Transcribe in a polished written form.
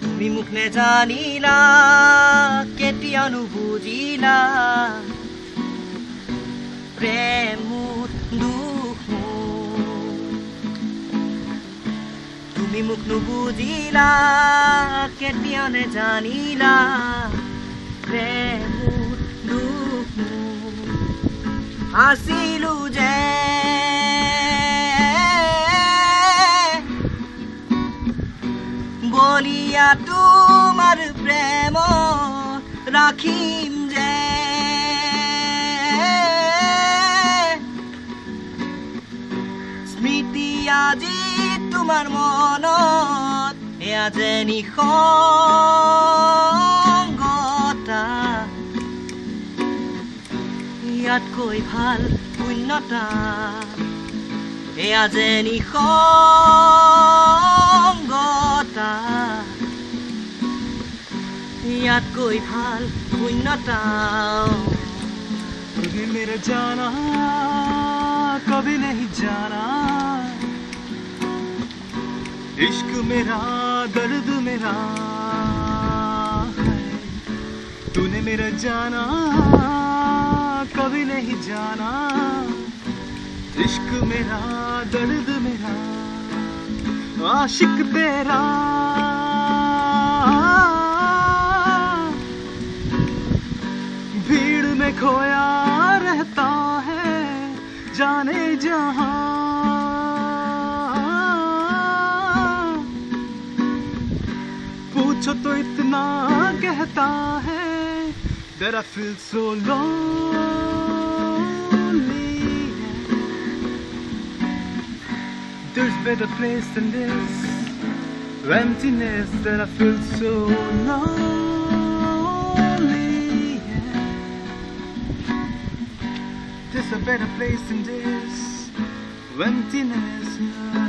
তুমি মোক নেজানিলা কেতিয়া নুবুজিলা প্ৰেম দুখ তুমি মোক নুবুজিলা কেতিয়া নেজানিলা প্ৰেম দুখ আছিলো যে বলিয়া তোমাৰ প্ৰেম ৰাখিম যে স্মৃতি আজি তোমাৰ মনত এয়া যে নিসংগতা ইয়াতকৈ ভাল শূন্যতা এয়া যে নিসংগতা ইয়াতকৈ ভাল শূন্যতা कभी मेरा जाना कभी नहीं जाना इश्क मेरा दर्द मेरा है तूने मेरा जाना कभी नहीं जाना इश्क मेरा दर्द मेरा आशिक तेरा भीड़ में खोया रहता है जाने जहां पूछो तो इतना कहता है that I feel so lonely. There's better place than this emptiness that I feel so lonely. There's a better place than this emptiness.